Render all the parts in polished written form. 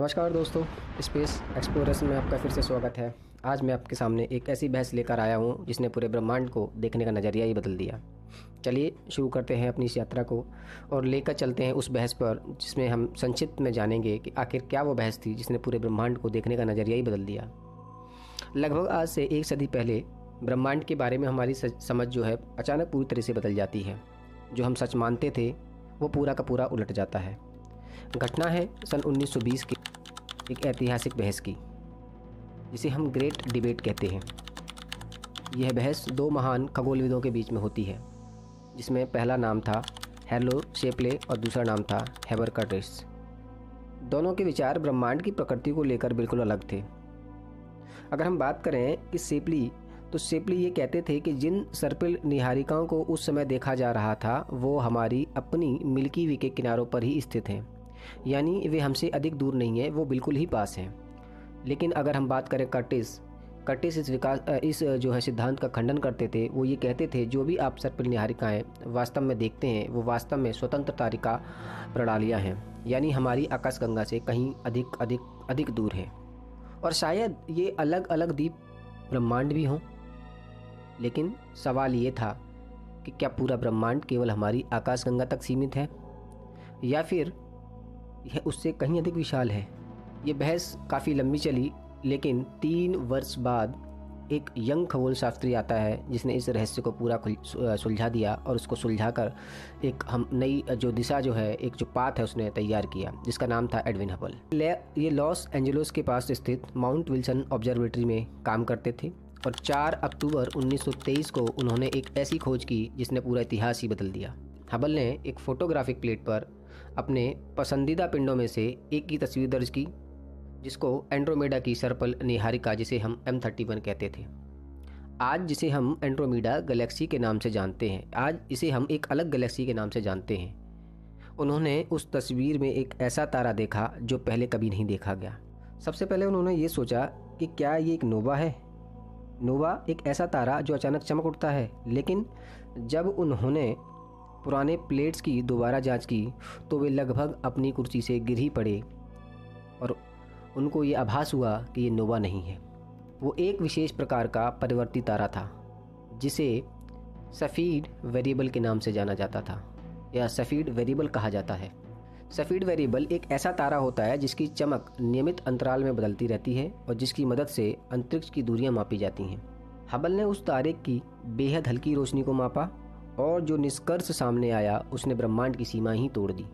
नमस्कार दोस्तों, space exploration में आपका फिर से स्वागत है। आज मैं आपके सामने एक ऐसी बहस लेकर आया हूँ जिसने पूरे ब्रह्मांड को देखने का नज़रिया ही बदल दिया। चलिए शुरू करते हैं अपनी इस यात्रा को और लेकर चलते हैं उस बहस पर, जिसमें हम संक्षिप्त में जानेंगे कि आखिर क्या वो बहस थी जिसने पूरे ब्रह्मांड को देखने का नज़रिया ही बदल दिया। लगभग आज से एक सदी पहले ब्रह्मांड के बारे में हमारी समझ जो है अचानक पूरी तरह से बदल जाती है। जो हम सच मानते थे वो पूरा का पूरा उलट जाता है। घटना है सन 1920 की एक ऐतिहासिक बहस की, जिसे हम ग्रेट डिबेट कहते हैं। यह बहस दो महान खगोलविदों के बीच में होती है, जिसमें पहला नाम था हैलो शेपले और दूसरा नाम था हेबर कर्टिस। दोनों के विचार ब्रह्मांड की प्रकृति को लेकर बिल्कुल अलग थे। अगर हम बात करें कि शेपली, तो शेपली ये कहते थे कि जिन सर्पिल निहारिकाओं को उस समय देखा जा रहा था वो हमारी अपनी मिल्की वे के किनारों पर ही स्थित हैं, यानी वे हमसे अधिक दूर नहीं है, वो बिल्कुल ही पास हैं। लेकिन अगर हम बात करें कर्टिस इस जो है सिद्धांत का खंडन करते थे। वो ये कहते थे जो भी आप सर्पिल निहारिकाएँ वास्तव में देखते हैं वो वास्तव में स्वतंत्र तारिका प्रणालियाँ हैं, यानी हमारी आकाशगंगा से कहीं अधिक दूर है। और शायद ये अलग अलग द्वीप ब्रह्मांड भी हों। लेकिन सवाल ये था कि क्या पूरा ब्रह्मांड केवल हमारी आकाशगंगा तक सीमित है या फिर यह उससे कहीं अधिक विशाल है। ये बहस काफ़ी लंबी चली, लेकिन 3 वर्ष बाद एक यंग खगोल शास्त्री आता है जिसने इस रहस्य को पूरा सुलझा दिया और उसको सुलझाकर एक हम नई जो दिशा जो है, एक जो पाथ है उसने तैयार किया, जिसका नाम था एडविन हबल। ये लॉस एंजलोस के पास स्थित माउंट विल्सन ऑब्जर्वेटरी में काम करते थे और 4 अक्टूबर 1923 को उन्होंने एक ऐसी खोज की जिसने पूरा इतिहास ही बदल दिया। हबल ने एक फोटोग्राफिक प्लेट पर अपने पसंदीदा पिंडों में से एक की तस्वीर दर्ज की, जिसको एंड्रोमेडा की सर्पिल निहारिका, जिसे हम M31 कहते थे, आज जिसे हम एंड्रोमेडा गैलेक्सी के नाम से जानते हैं, आज इसे हम एक अलग गैलेक्सी के नाम से जानते हैं। उन्होंने उस तस्वीर में एक ऐसा तारा देखा जो पहले कभी नहीं देखा गया। सबसे पहले उन्होंने ये सोचा कि क्या ये एक नोवा है। नोवा एक ऐसा तारा जो अचानक चमक उठता है। लेकिन जब उन्होंने पुराने प्लेट्स की दोबारा जांच की तो वे लगभग अपनी कुर्सी से गिर ही पड़े और उनको ये आभास हुआ कि ये नोवा नहीं है। वो एक विशेष प्रकार का परिवर्ती तारा था जिसे सफ़ीड वेरिएबल के नाम से जाना जाता था, या सफ़ीड वेरिएबल कहा जाता है। सफ़ीड वेरिएबल एक ऐसा तारा होता है जिसकी चमक नियमित अंतराल में बदलती रहती है और जिसकी मदद से अंतरिक्ष की दूरियां मापी जाती हैं। हबल ने उस तारे की बेहद हल्की रोशनी को मापा और जो निष्कर्ष सामने आया उसने ब्रह्मांड की सीमा ही तोड़ दी।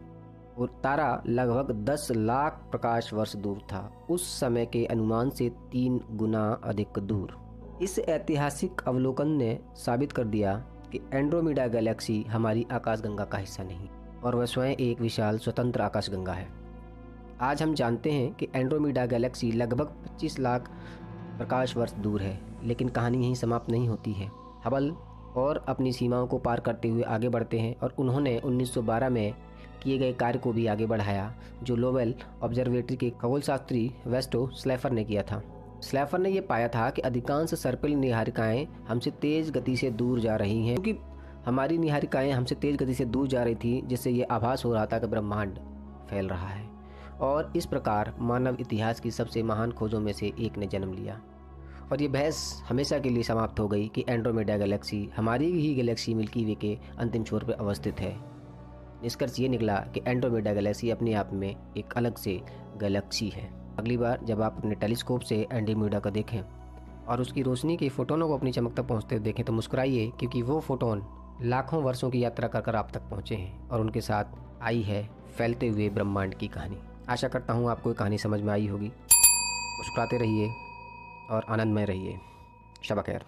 और तारा लगभग 10 लाख प्रकाश वर्ष दूर था, उस समय के अनुमान से 3 गुना अधिक दूर। इस ऐतिहासिक अवलोकन ने साबित कर दिया कि एंड्रोमेडा गैलेक्सी हमारी आकाशगंगा का हिस्सा नहीं और वह स्वयं एक विशाल स्वतंत्र आकाशगंगा है। आज हम जानते हैं कि एंड्रोमेडा गैलेक्सी लगभग 25 लाख प्रकाश वर्ष दूर है, लेकिन कहानी यहीं समाप्त नहीं होती है। हबल और अपनी सीमाओं को पार करते हुए आगे बढ़ते हैं और उन्होंने 1912 में किए गए कार्य को भी आगे बढ़ाया, जो लोवेल ऑब्जर्वेटरी के खगोलशास्त्री वेस्टो स्लैफर ने किया था। स्लैफर ने यह पाया था कि अधिकांश सर्पिल निहारिकाएं हमसे तेज़ गति से दूर जा रही हैं, क्योंकि हमारी निहारिकाएं हमसे तेज़ गति से दूर जा रही थी, जिससे ये आभास हो रहा था कि ब्रह्मांड फैल रहा है। और इस प्रकार मानव इतिहास की सबसे महान खोजों में से एक ने जन्म लिया और ये बहस हमेशा के लिए समाप्त हो गई कि एंड्रोमेडा गैलेक्सी हमारी ही गैलेक्सी मिल्की वे के अंतिम छोर पर अवस्थित है। निष्कर्ष ये निकला कि एंड्रोमेडा गैलेक्सी अपने आप में एक अलग से गैलेक्सी है। अगली बार जब आप अपने टेलीस्कोप से एंड्रोमेडा को देखें और उसकी रोशनी के फोटोनों को अपनी चमक तक पहुँचते देखें तो मुस्कुराइए, क्योंकि वो फोटोन लाखों वर्षों की यात्रा कर आप तक पहुँचे हैं और उनके साथ आई है फैलते हुए ब्रह्मांड की कहानी। आशा करता हूँ आपको ये कहानी समझ में आई होगी। मुस्कुराते रहिए और आनंदमय रहिए। शब खैर।